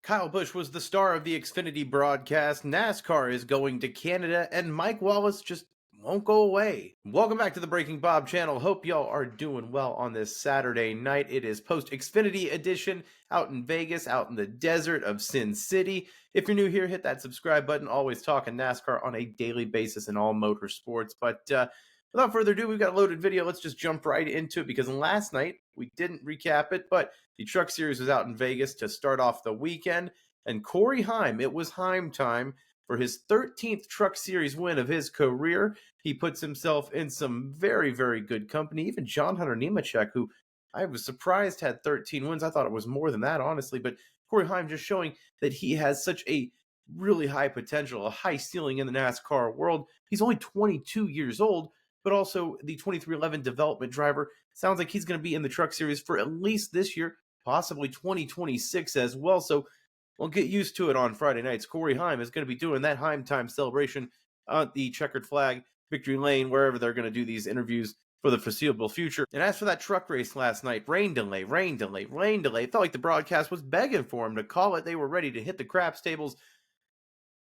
Kyle Busch was the star of the Xfinity broadcast. NASCAR is going to Canada, and Mike Wallace just won't go away. Welcome back to the Breaking Bob channel. Hope y'all are doing well on this Saturday night. It is post-Xfinity edition out in Vegas, out in the desert of Sin City. If you're new here, hit that subscribe button. Always talking NASCAR on a daily basis in all motorsports. But without further ado, we've got a loaded video. Let's just jump right into it because last night we didn't recap it, but the Truck Series was out in Vegas to start off the weekend, and Corey Heim, it was Heim time for his 13th Truck Series win of his career. He puts himself in some very, very good company. Even John Hunter Nemechek, who I was surprised had 13 wins. I thought it was more than that, honestly, but Corey Heim just showing that he has such a really high potential, a high ceiling in the NASCAR world. He's only 22 years old, but also the 2311 development driver. Sounds like he's going to be in the Truck Series for at least this year, possibly 2026 as well. So we'll get used to it on Friday nights. Corey Heim is going to be doing that Heim time celebration on the checkered flag, victory lane, wherever they're going to do these interviews for the foreseeable future. And as for that truck race last night, rain delay, rain delay, rain delay. It felt like the broadcast was begging for him to call it. They were ready to hit the craps tables.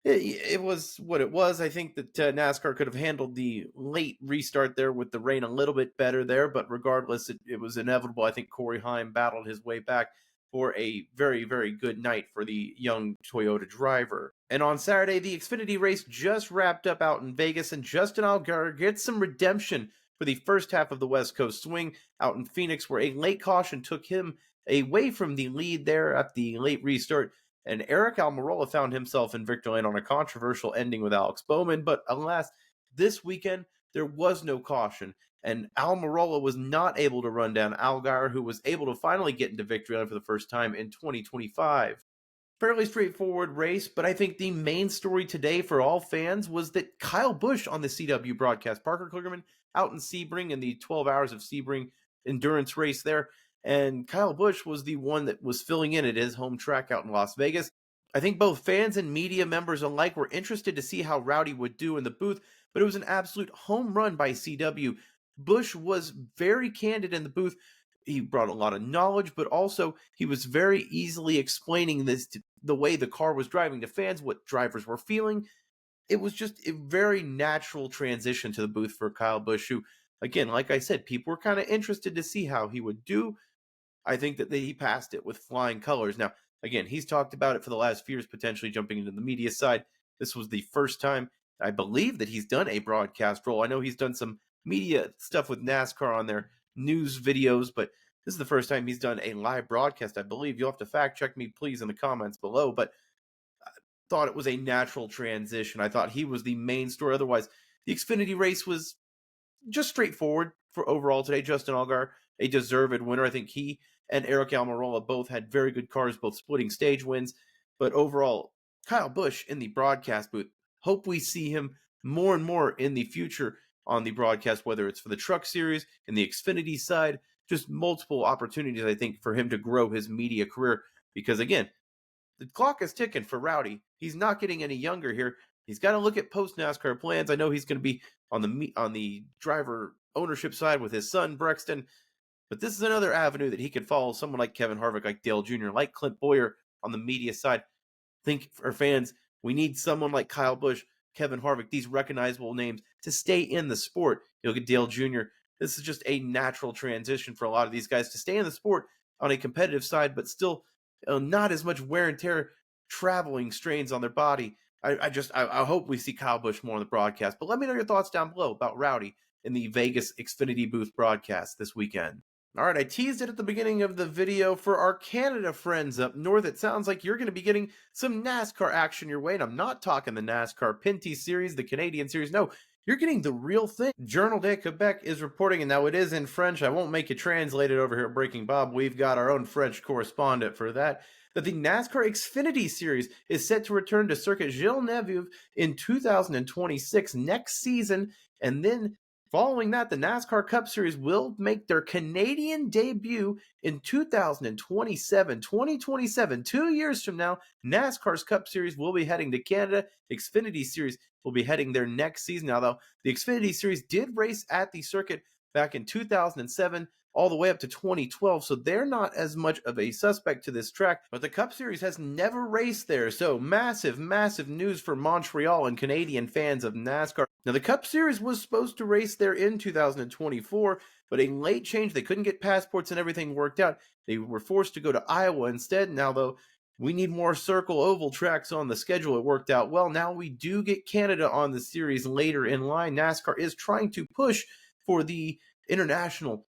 It was what it was. I think that NASCAR could have handled the late restart there with the rain a little bit better there, but regardless, it was inevitable. I think Corey Heim battled his way back for a very, very good night for the young Toyota driver. And on Saturday, the Xfinity race just wrapped up out in Vegas, and Justin Allgaier gets some redemption for the first half of the West Coast swing out in Phoenix, where a late caution took him away from the lead there at the late restart. And Eric Almirola found himself in victory lane on a controversial ending with Alex Bowman. But alas, this weekend, there was no caution. And Almirola was not able to run down Allgaier, who was able to finally get into victory lane for the first time in 2025. Fairly straightforward race, but I think the main story today for all fans was that Kyle Busch on the CW broadcast, Parker Kligerman out in Sebring in the 12 hours of Sebring endurance race there. And Kyle Busch was the one that was filling in at his home track out in Las Vegas. I think both fans and media members alike were interested to see how Rowdy would do in the booth, but it was an absolute home run by CW. Busch was very candid in the booth. He brought a lot of knowledge, but also he was very easily explaining the way the car was driving to fans, what drivers were feeling. It was just a very natural transition to the booth for Kyle Busch, who, again, like I said, people were kind of interested to see how he would do. I think that he passed it with flying colors. Now, again, he's talked about it for the last few years, potentially jumping into the media side. This was the first time, I believe, that he's done a broadcast role. I know he's done some media stuff with NASCAR on their news videos, but this is the first time he's done a live broadcast, I believe. You'll have to fact check me, please, in the comments below, but I thought it was a natural transition. I thought he was the main story. Otherwise, the Xfinity race was just straightforward for overall today. Justin Allgaier, a deserved winner. I think he and Eric Almirola both had very good cars, both splitting stage wins. But overall, Kyle Busch in the broadcast booth. Hope we see him more and more in the future on the broadcast, whether it's for the Truck Series, in the Xfinity side, just multiple opportunities, I think, for him to grow his media career. Because, again, the clock is ticking for Rowdy. He's not getting any younger here. He's got to look at post-NASCAR plans. I know he's going to be on the driver ownership side with his son, Brexton. But this is another avenue that he could follow someone like Kevin Harvick, like Dale Jr., like Clint Bowyer on the media side. Think for fans, we need someone like Kyle Busch, Kevin Harvick, these recognizable names to stay in the sport. You'll get Dale Jr. This is just a natural transition for a lot of these guys to stay in the sport on a competitive side, but still not as much wear and tear, traveling strains on their body. I hope we see Kyle Busch more on the broadcast. But let me know your thoughts down below about Rowdy in the Vegas Xfinity booth broadcast this weekend. All right, I teased it at the beginning of the video for our Canada friends up north. It sounds like you're going to be getting some NASCAR action your way, and I'm not talking the NASCAR Pinty Series, the Canadian Series. No, you're getting the real thing. Journal de Quebec is reporting, and now it is in French. I won't make it translated over here at Breaking Bob. We've got our own French correspondent for that. That the NASCAR Xfinity Series is set to return to Circuit Gilles Neuville in 2026 next season, and then following that, the NASCAR Cup Series will make their Canadian debut in 2027. 2027, 2 years from now, NASCAR's Cup Series will be heading to Canada. Xfinity Series will be heading there next season. Now, though, the Xfinity Series did race at the circuit back in 2007, all the way up to 2012, so they're not as much of a suspect to this track, but the Cup Series has never raced there, so massive, massive news for Montreal and Canadian fans of NASCAR. Now, the Cup Series was supposed to race there in 2024, but a late change, they couldn't get passports and everything worked out. They were forced to go to Iowa instead. Now, though, we need more circle oval tracks on the schedule. It worked out well. Now we do get Canada on the series later in line. NASCAR is trying to push for the international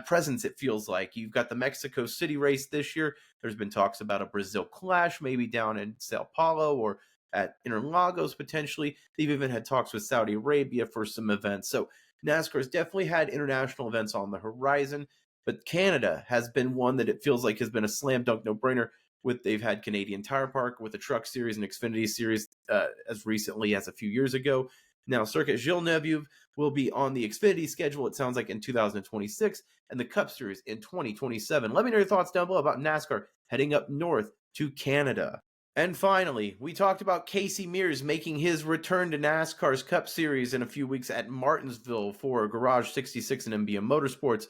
presence, it feels like. You've got the Mexico City race this year. There's been talks about a Brazil clash, maybe down in Sao Paulo or at Interlagos potentially. They've even had talks with Saudi Arabia for some events. So NASCAR has definitely had international events on the horizon, but Canada has been one that it feels like has been a slam dunk no-brainer. They've had Canadian Tire Park with the Truck Series and Xfinity Series as recently as a few years ago. Now, Circuit Villeneuve will be on the Xfinity schedule, it sounds like, in 2026, and the Cup Series in 2027. Let me know your thoughts down below about NASCAR heading up north to Canada. And finally, we talked about Casey Mears making his return to NASCAR's Cup Series in a few weeks at Martinsville for Garage 66 and MBM Motorsports.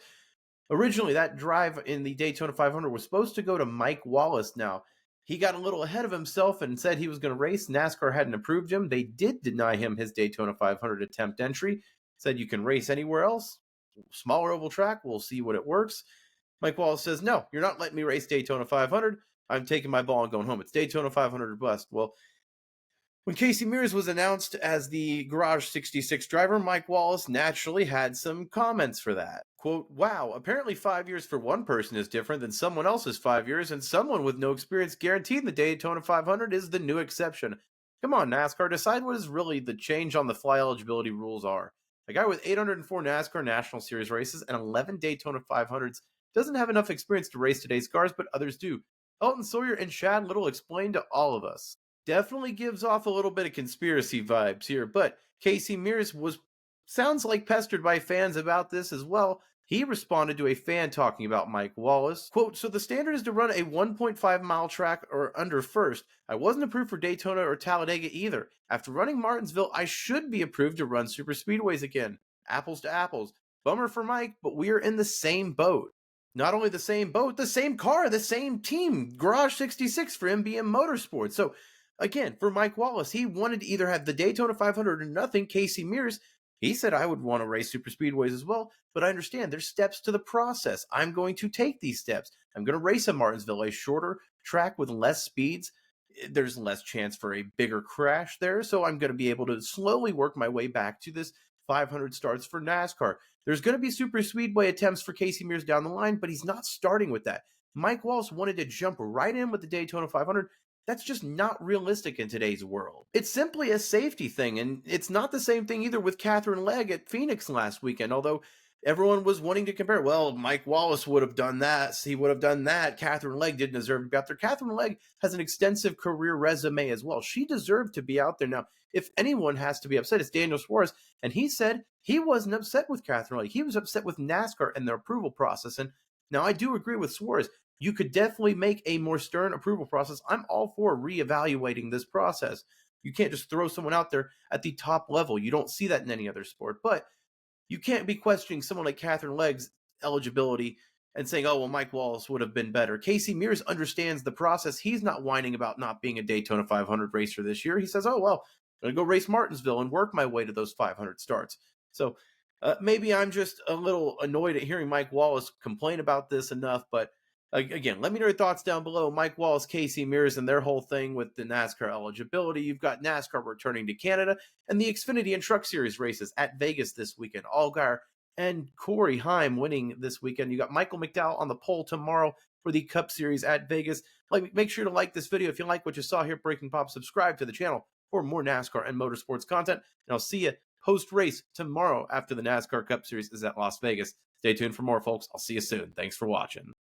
Originally, that drive in the Daytona 500 was supposed to go to Mike Wallace. Now, he got a little ahead of himself and said he was going to race. NASCAR hadn't approved him. They did deny him his Daytona 500 attempt entry. Said you can race anywhere else. Smaller oval track. We'll see what it works. Mike Wallace says, no, you're not letting me race Daytona 500. I'm taking my ball and going home. It's Daytona 500 or bust. Well, when Casey Mears was announced as the Garage 66 driver, Mike Wallace naturally had some comments for that. Quote, wow, apparently 5 years for one person is different than someone else's 5 years, and someone with no experience guaranteed in the Daytona 500 is the new exception. Come on, NASCAR, decide what is really the change on the fly eligibility rules are. A guy with 804 NASCAR National Series races and 11 Daytona 500s doesn't have enough experience to race today's cars, but others do. Elton Sawyer and Chad Little explained to all of us. Definitely gives off a little bit of conspiracy vibes here, but Casey Mears sounds like pestered by fans about this as well. He responded to a fan talking about Mike Wallace. Quote, so the standard is to run a 1.5 mile track or under first. I wasn't approved for Daytona or Talladega either. After running Martinsville, I should be approved to run super speedways again. Apples to apples. Bummer for Mike, but we are in the same boat. Not only the same boat, the same car, the same team. Garage 66 for MBM Motorsports. So again, for Mike Wallace, he wanted to either have the Daytona 500 or nothing. Casey Mears, he said, I would want to race super speedways as well, but I understand there's steps to the process. I'm going to take these steps. I'm going to race at Martinsville, a shorter track with less speeds. There's less chance for a bigger crash there, so I'm going to be able to slowly work my way back to this 500 starts for NASCAR. There's going to be super speedway attempts for Casey Mears down the line, but he's not starting with that. Mike Wallace wanted to jump right in with the Daytona 500. That's just not realistic in today's world. It's simply a safety thing, and it's not the same thing either with Catherine Legg at Phoenix last weekend, although everyone was wanting to compare. Well, Mike Wallace would have done that. He would have done that. Catherine Legg didn't deserve to be out there. Catherine Legg has an extensive career resume as well. She deserved to be out there. Now, if anyone has to be upset, it's Daniel Suarez, and he said he wasn't upset with Catherine Legg. He was upset with NASCAR and their approval process, and now I do agree with Suarez. You could definitely make a more stern approval process. I'm all for reevaluating this process. You can't just throw someone out there at the top level. You don't see that in any other sport. But you can't be questioning someone like Catherine Legg's eligibility and saying, oh, well, Mike Wallace would have been better. Casey Mears understands the process. He's not whining about not being a Daytona 500 racer this year. He says, oh, well, I'm going to go race Martinsville and work my way to those 500 starts. So maybe I'm just a little annoyed at hearing Mike Wallace complain about this enough, but again, let me know your thoughts down below. Mike Wallace, Casey Mears, and their whole thing with the NASCAR eligibility. You've got NASCAR returning to Canada and the Xfinity and Truck Series races at Vegas this weekend. Allgaier and Corey Heim winning this weekend. You got Michael McDowell on the pole tomorrow for the Cup Series at Vegas. Make sure to like this video if you like what you saw here at Breaking Pop. Subscribe to the channel for more NASCAR and motorsports content. And I'll see you post-race tomorrow after the NASCAR Cup Series is at Las Vegas. Stay tuned for more, folks. I'll see you soon. Thanks for watching.